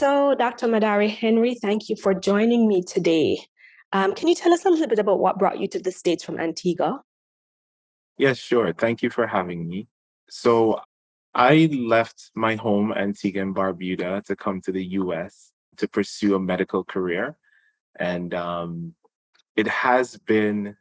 So, Dr. Madahari Henry, thank you for joining me today. Can you tell us a little bit about what brought you to the States from Antigua? Yes, sure. Thank you for having me. So I left my home, Antigua and Barbuda, to come to the US to pursue a medical career. And it has been,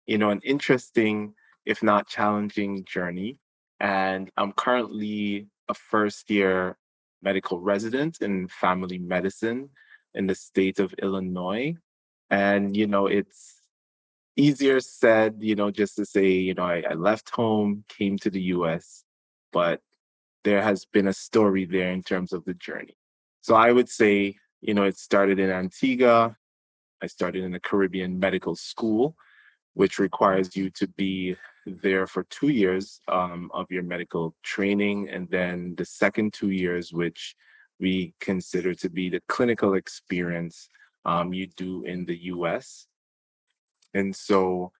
an interesting, if not challenging journey. And I'm currently a first year medical resident in family medicine in the state of Illinois. And, it's easier said, just to say, I left home, came to the US, but there has been a story there in terms of the journey. So I would say, it started in Antigua. I started in the Caribbean Medical School, which requires you to be there for 2 years of your medical training. And then the second 2 years, which we consider to be the clinical experience you do in the US. And so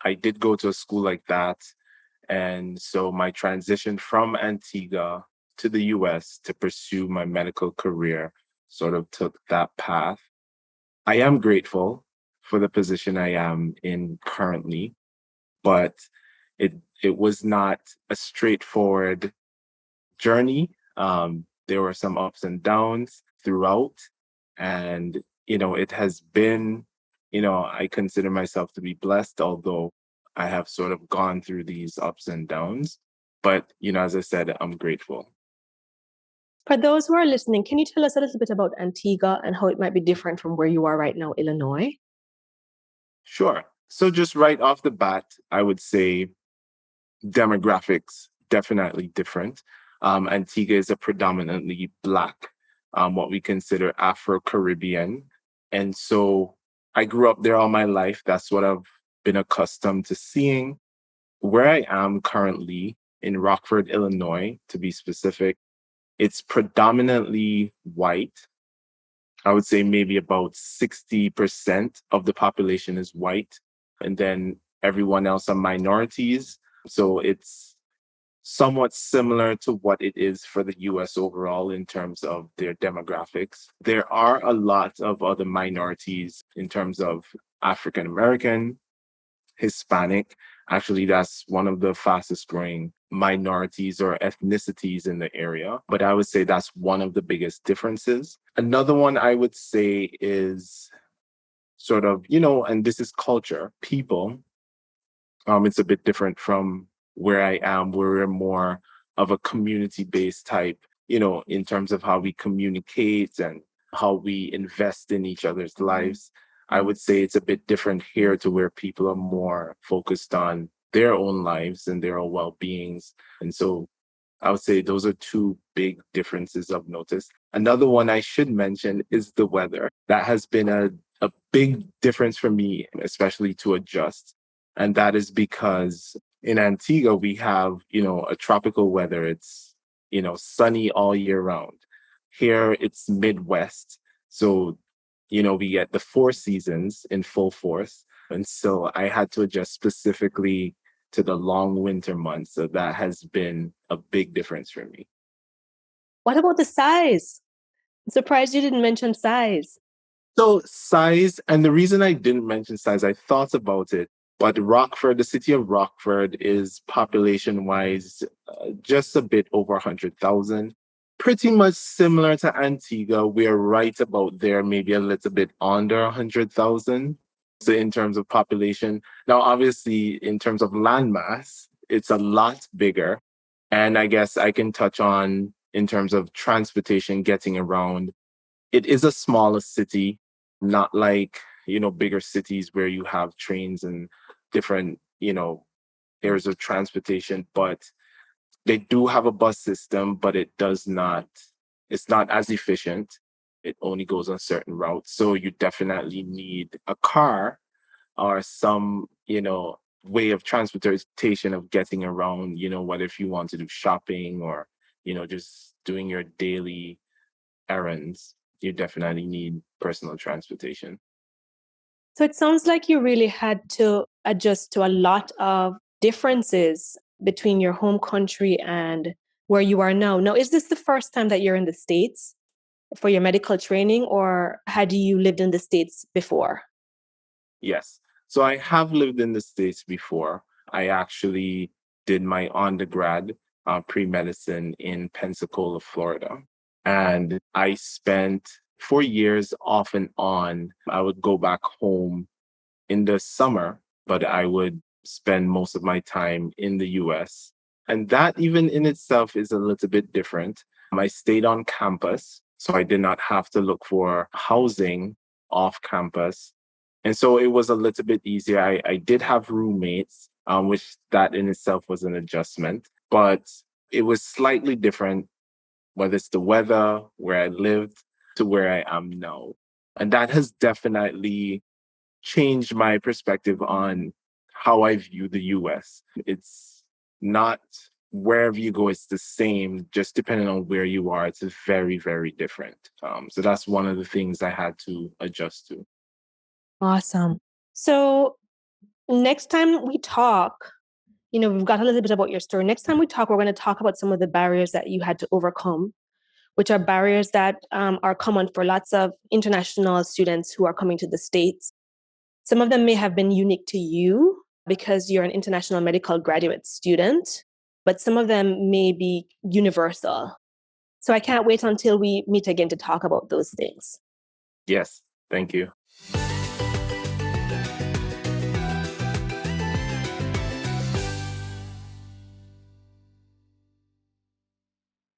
I did go to a school like that. And so my transition from Antigua to the US to pursue my medical career sort of took that path. I am grateful for the position I am in currently, but it it was not a straightforward journey. There were some ups and downs throughout, and it has been, I consider myself to be blessed, although I have sort of gone through these ups and downs. But as I said, I'm grateful. For those who are listening, can you tell us a little bit about Antigua and how it might be different from where you are right now, Illinois? Sure. So just right off the bat, I would say demographics definitely different. Antigua is a predominantly Black, what we consider Afro-Caribbean. And so I grew up there all my life. That's what I've been accustomed to seeing. Where I am currently in Rockford, Illinois, to be specific, it's predominantly white. I would say maybe about 60% of the population is white, and then everyone else are minorities. So it's somewhat similar to what it is for the US overall in terms of their demographics. There are a lot of other minorities in terms of African American, Hispanic. Actually, that's one of the fastest growing minorities or ethnicities in the area. But I would say that's one of the biggest differences. Another one I would say is sort of, and this is culture, people. It's a bit different from where I am, where we're more of a community-based type, in terms of how we communicate and how we invest in each other's lives. I would say it's a bit different here to where people are more focused on their own lives and their own well-beings. And so I would say those are two big differences I've noticed. Another one I should mention is the weather. That has been a big difference for me, especially to adjust. And that is because in Antigua, we have, a tropical weather. It's, sunny all year round. Here, it's Midwest. So, we get the four seasons in full force. And so I had to adjust specifically to the long winter months. So that has been a big difference for me. What about the size? I'm surprised you didn't mention size. So size, and the reason I didn't mention size, I thought about it, but Rockford, the city of Rockford is population-wise just a bit over 100,000. Pretty much similar to Antigua. We're right about there, maybe a little bit under 100,000. So in terms of population. Now, obviously, in terms of landmass, it's a lot bigger. And I guess I can touch on in terms of transportation, getting around. It is a smaller city, not like, bigger cities where you have trains and different, areas of transportation, but they do have a bus system, but it's not as efficient. It only goes on certain routes. So you definitely need a car or some, way of transportation of getting around, whether if you want to do shopping or, just doing your daily errands, you definitely need personal transportation. So it sounds like you really had to adjust to a lot of differences between your home country and where you are now. Now, is this the first time that you're in the States? for your medical training, or had you lived in the States before? Yes. So I have lived in the States before. I actually did my undergrad pre-medicine in Pensacola, Florida. And I spent 4 years off and on. I would go back home in the summer, but I would spend most of my time in the US. And that, even in itself, is a little bit different. I stayed on campus, so I did not have to look for housing off campus. And so it was a little bit easier. I did have roommates, which that in itself was an adjustment, but it was slightly different, whether it's the weather, where I lived, to where I am now. And that has definitely changed my perspective on how I view the US. It's not wherever you go, it's the same, just depending on where you are. It's very, very different. So that's one of the things I had to adjust to. Awesome. So next time we talk, we've got a little bit about your story. Next time we talk, we're going to talk about some of the barriers that you had to overcome, which are barriers that are common for lots of international students who are coming to the States. Some of them may have been unique to you because you're an international medical graduate student, but some of them may be universal. So I can't wait until we meet again to talk about those things. Yes, thank you.